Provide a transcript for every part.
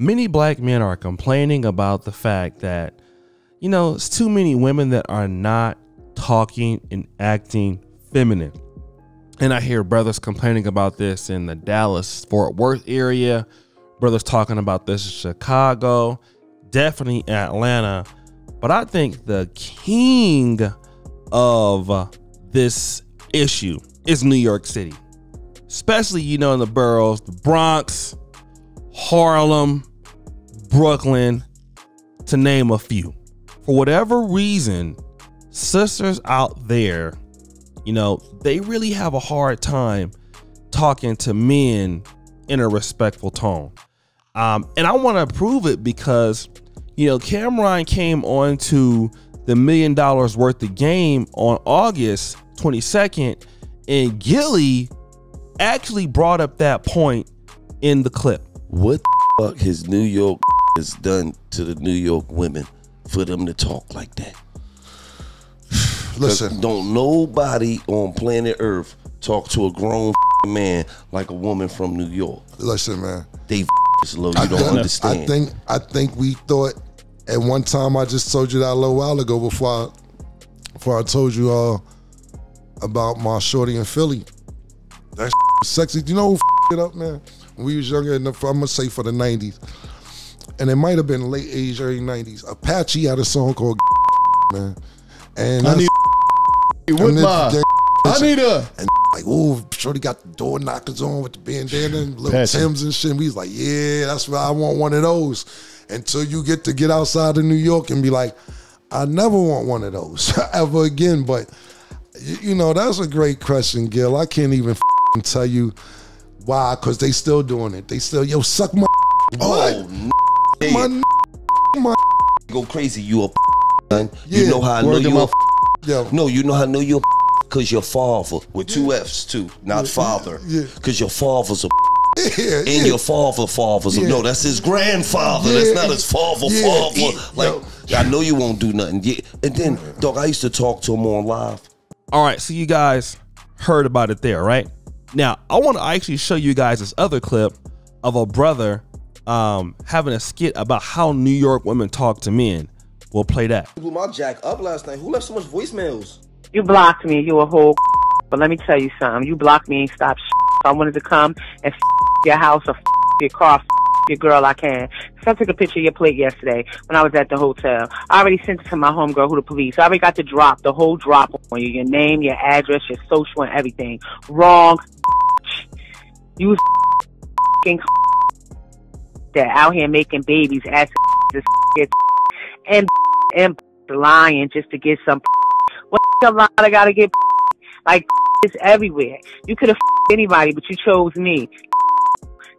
Many black men are complaining about the fact that, you know, it's too many women that are not talking and acting feminine. And I hear brothers complaining about this in the Dallas, Fort Worth area. Brothers talking about this in Chicago, definitely Atlanta. But I think the king of this issue is New York City, especially, you know, in the boroughs, the Bronx, Harlem, Brooklyn, to name a few. For whatever reason, sisters out there, you know, they really have a hard time talking to men in a respectful tone. And I want to prove it because, you know, Cameron came on to the $1 million worth of game on August 22nd, and Gilly actually brought up that point in the clip. What the fuck has New York has done to the New York women for them to talk like that? Listen, don't nobody on planet Earth talk to a grown man like a woman from New York. Listen, man, they slow. You don't understand. I think we thought at one time. I just told you that a little while ago before I told you about my shorty in Philly. That sexy. Do you know who it up, man? When we was younger enough, I'm gonna say for the 90s, and it might have been late 80s, early 90s. Apache had a song called man, and I need with my I need her. And like, oh, shorty got the door knockers on with the bandana and little Timbs and shit. And we was like, yeah, that's why I want one of those. Until you get outside of New York and be like, I never want one of those ever again. But you know, that's a great question, Gil. I can't even tell you why, because they still doing it. They still, yo, suck my what? My go crazy. You a son. You know how I know you a no, you know how I know you a because your father with two F's too, not father. Because your father's a and your father's a no, that's his grandfather. That's not his father. Like, I know you won't do nothing. And then, dog, I used to talk to him on live. All right, so you guys heard about it there, right? Now, I want to actually show you guys this other clip of a brother having a skit about how New York women talk to men. We'll play that. You blew my jack up last night. Who left so much voicemails? You blocked me. You a whole but let me tell you something. You blocked me and stopped I wanted to come and your house or your car, your girl, I can. So I took a picture of your plate yesterday when I was at the hotel. I already sent it to my homegirl who the police. I already got the drop, the whole drop on you. Your name, your address, your social and everything. Wrong. You that out here making babies, asking and lying just to get some. What a lot I gotta get like it's everywhere. You could have anybody, but you chose me.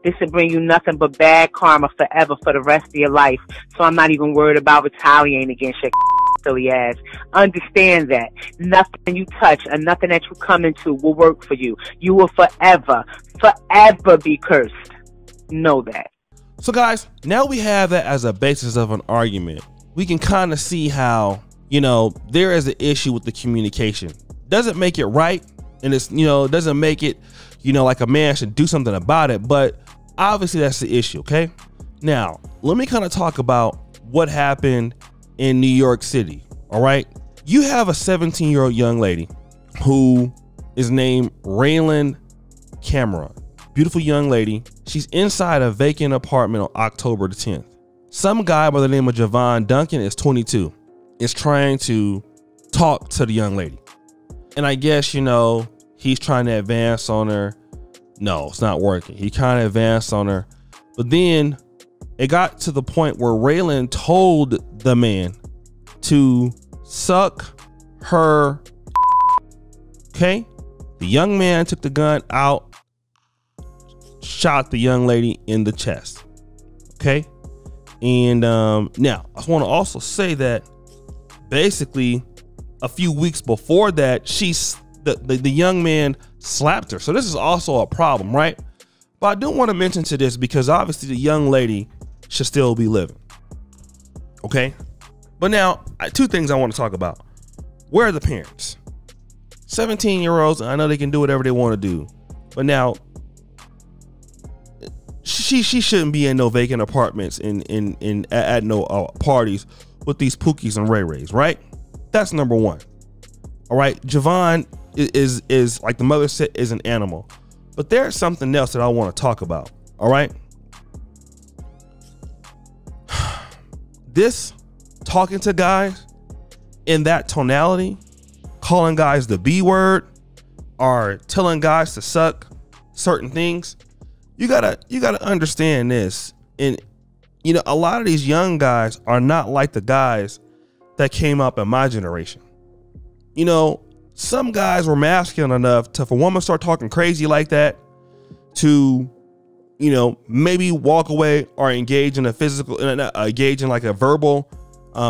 This will bring you nothing but bad karma forever for the rest of your life. So I'm not even worried about retaliating against your silly ass. Understand that nothing you touch or nothing that you come into will work for you. You will forever be cursed. Know that. So guys, now we have that as a basis of an argument. We can kind of see how, you know, there is an issue with the communication. Doesn't make it right, and it's, you know, doesn't make it, you know, like a man should do something about it, but obviously that's the issue, okay? Now, let me kind of talk about what happened in New York City, all right? You have a 17-year-old young lady who is named Raylan Cameron. Beautiful young lady. She's inside a vacant apartment on October the 10th. Some guy by the name of Javon Duncan is 22, is trying to talk to the young lady. And I guess, you know, he's trying to advance on her. No, it's not working. He kind of advanced on her. But then it got to the point where Raylan told the man to suck her. Okay? The young man took the gun out, shot the young lady in the chest. Okay? And now I want to also say that basically a few weeks before that, the young man slapped her. So this is also a problem, right? But I do want to mention to this because obviously the young lady should still be living. Okay? But now, two things I want to talk about. Where are the parents? 17-year-olds, I know they can do whatever they want to do. But now, she she shouldn't be in no vacant apartments at no parties with these Pookies and Ray Rays, right? That's number one. All right, Javon is like the mother said, is an animal, but there's something else that I want to talk about. All right, this talking to guys in that tonality, calling guys the B word, or telling guys to suck certain things, you gotta understand this. And you know, a lot of these young guys are not like the guys that came up in my generation. You know, some guys were masculine enough to, if a woman start talking crazy like that, to, you know, maybe walk away or engage in a physical, engage in like a verbal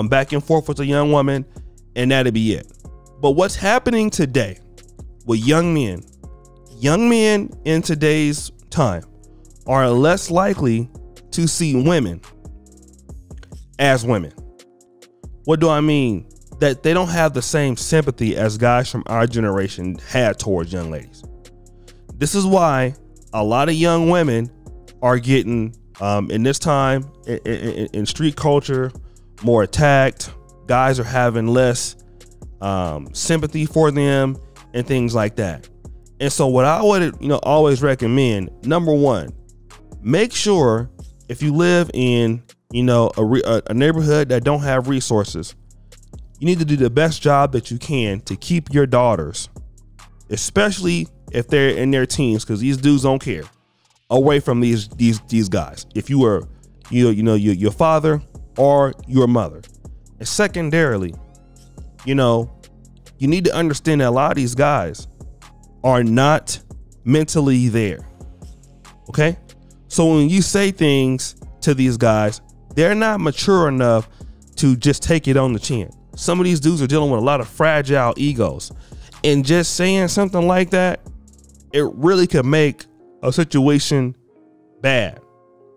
back and forth with a young woman, and that'd be it. But what's happening today with young men in today's time are less likely to see women as women. What do I mean? That they don't have the same sympathy as guys from our generation had towards young ladies. This is why a lot of young women are getting, in this time, in street culture, more attacked. Guys are having less sympathy for them and things like that. And so what I would, you know, always recommend, number one, make sure if you live in, you know, a neighborhood that don't have resources, you need to do the best job that you can to keep your daughters, especially if they're in their teens, because these dudes don't care, away from these guys. If you were, your father or your mother. And secondarily, you know, you need to understand that a lot of these guys are not mentally there. Okay? So when you say things to these guys, they're not mature enough to just take it on the chin. Some of these dudes are dealing with a lot of fragile egos, and just saying something like that, it really could make a situation bad.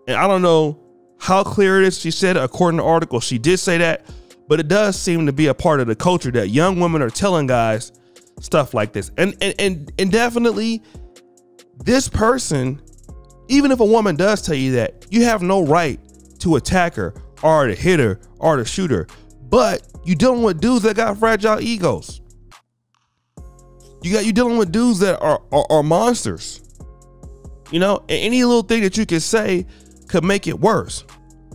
And I don't know how clear it is. She said, according to the article, she did say that, but it does seem to be a part of the culture that young women are telling guys stuff like this. And definitely this person, even if a woman does tell you that, you have no right to attack her or to hit her or to shoot her. But you dealing with dudes that got fragile egos. You dealing with dudes that are monsters. You know, and any little thing that you could say could make it worse.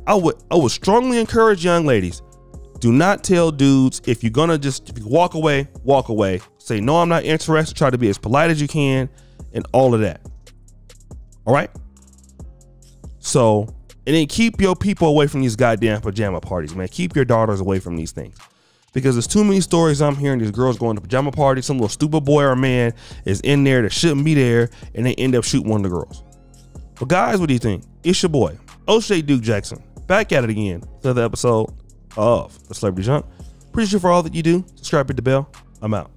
I would strongly encourage young ladies, do not tell dudes, if you walk away, walk away. Say, no, I'm not interested. Try to be as polite as you can and all of that. All right? So, and then keep your people away from these goddamn pajama parties, man. Keep your daughters away from these things. Because there's too many stories I'm hearing, these girls going to pajama parties, some little stupid boy or man is in there that shouldn't be there, and they end up shooting one of the girls. But guys, what do you think? It's your boy, O'Shea Duke Jackson, back at it again for another episode of The Celebrity Junk. Appreciate you for all that you do. Subscribe, hit the bell. I'm out.